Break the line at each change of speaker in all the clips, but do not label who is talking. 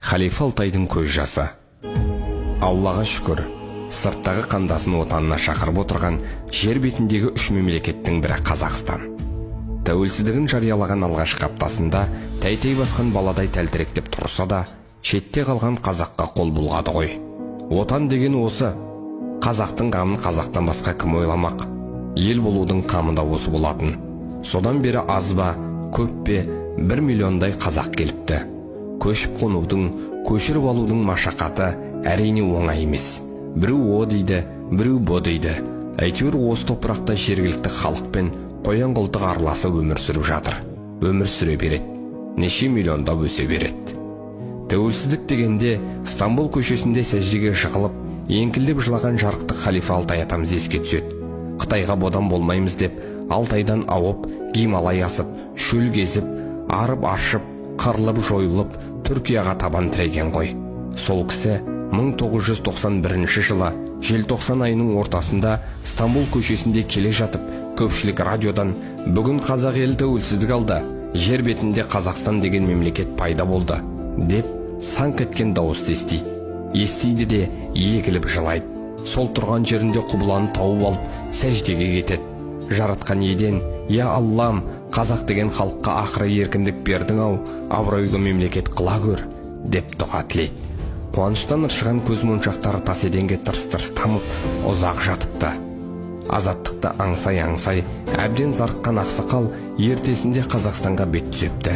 Халифа Алтайдың көз жасы. Аллаға шүкір, сырттағы қандасын отанына шақырып отырған жер бетіндегі үш мемлекеттің бірі Қазақстан. Тәуелсіздігін жариялаған алғашқы аптасында тәй-тәй басқан баладай тәлтіректеп тұрса да, шетте қалған қазаққа қол бұлғады ғой. Отан деген осы. Қазақтың қамын қазақтан басқа кім ойламақ? Ел болудың қамы да осы болатын. Содан бері аз ба, көп пе, 1 миллиондай қазақ келіпті. Көшіп қонудың, көшіріп алудың машақаты әрине оңай емес. Біреу о дейді, біреу бұ дейді. Әйтеуір осы топырақта жергілікті халықпен қоян қолтық араласып өмір сүріп жатыр. Өмір сүре береді. Неше миллиондап өсе береді. Тәуелсіздік дегенде Стамбул көшесінде сәждеге жығылып, еңкілдеп жылаған жарықтық халифа Алтай атамыз еске түседі. Қытайға бодан болмаймыз деп, Алтайдан ауып, Гималай асып, шөл кезіп, арып-аршып, қырылып жойылып, Түркияға табан тіреген ғой. Сол кісі 1991 жылы желтоқсан айының ортасында Стамбул көшесінде келе жатып, көпшілік радиодан "Бүгін қазақ елі тәуелсіздік алды, жер бетінде Қазақстан деген мемлекет пайда болды" деп саңқ еткен дауысты естиді. Естиді де егіліп жылайды. Сол тұрған жерінде құбыланы тауып алып, сәждеге кетеді. Жаратқан еден, "Я Аллам, қазақ деген халыққа ақыры еркіндік бердің ау, абыройлы мемлекет қыла көр" деп дұға тілейді. Қуаныштан ыршыған көз моншақтары тас еденге тырс-тырс тамып, ұзақ жатыпты. Азаттықты аңсай-аңсай, әбден зарыққан ақсақал ертесінде Қазақстанға бет түзепті.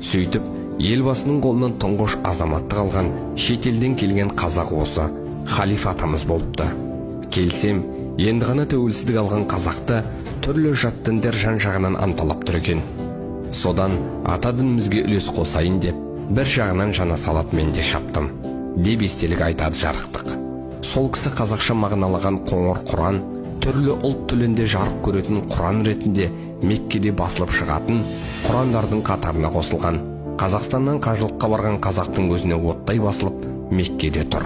Сөйтіп, елбасының қолынан тұңғыш азаматтық алған шетелден келген қазақ осы халифа атамыз болыпты. Келсем, енді ғана тәуелсіздік алған қазақты түрлі жат діндер жан-жағынан анталап тұр екен. Содан ата дінімізге үлес қосайын деп, бір жағынан жана салат мен де шаптым деп естелік айтады жарықтық. Сол кісі қазақша мағыналаған қоңыр Құран, түрлі ұлт тілінде жарық көретін Құран ретінде Меккеде басылып шығатын Құрандардың қатарына қосылған. Қазақстаннан қажылыққа барған қазақтың көзіне оттай басылып Меккеде тұр.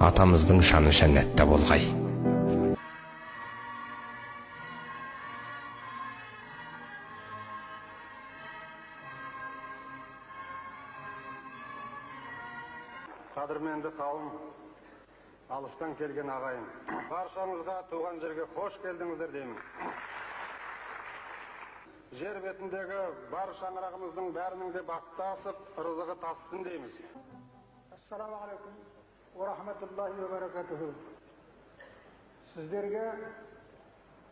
Атамыздың шаны жәннатта болғай.
Қадірменді қауым, алыстан келген ағайын, баршаңызға туған жерге қош келдіңіздер деймін. Жер бетіндегі бар шаңырағымыздың бәрінің де бақыты асып, рызығы тасын дейміз. Ассаламу алейкум ва рахматуллахи ва баракатуху. Сіздерге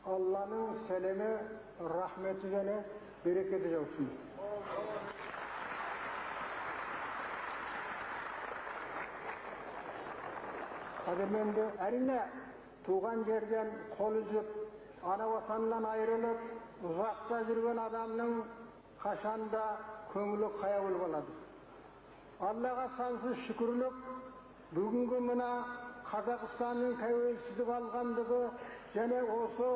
Алланың сәлемі, рахметі және берекеті жаусын. Қадірменді, әрине туған жерден қол үзіп, ана ватаннан айырылып, ұзақта жүрген адамның қашанда көңілі қаяулы болады. Аллаға сансыз шүкірлік, бүгінгі мына Қазақстанның тәуелсіздік алғандығы және осы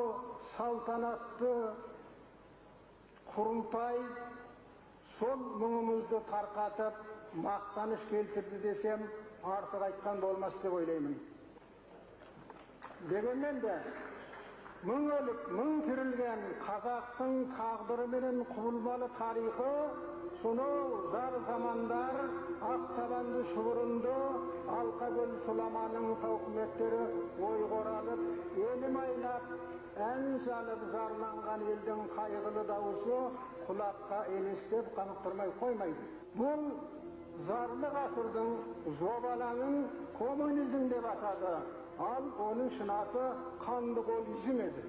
салтанатты құрылтай сол мұңымызды тарқатып, мақтаныш келтірді десем, артық айтқан болмас деп ойлаймын. Дегенмен де, мың өліп, мың тірілген қазақтың тағдыры менен құбылмалы тарихы, сонау зар замандар, ақ табанды шұбырынды, Алқакөл сұламаның тауқыметтері ойға оралып, елім айлап, ән салып зарланған елдің қайғылы дауысы құлаққа елестеп қанықтырмай қоймайды. Бұл зарлы ғасырдың зобалаңын коммунизм деп атады, ал оның шын аты қанды коммунизм еді.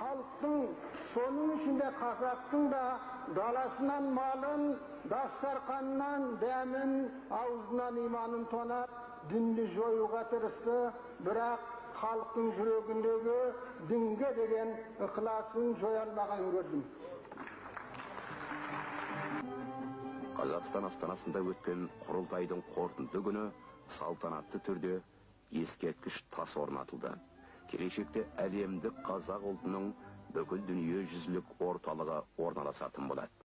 Халықтың, соның ішінде қазақтың да даласынан малын, дастарқаннан дәмін, аузынан иманын тонап, дінді жоюға тырысты, бірақ халықтың жүрегіндегі дінге деген ықыласын жоя алмаған көрдім.
Қазақстан астанасында өткен құрылтайдың қорытынды күні салтанатты түрде ескерткіш тас орнатылды. Келешекте әлемдік қазақ ұлтының бүкіл дүние жүзілік орталығы орналасатын болады.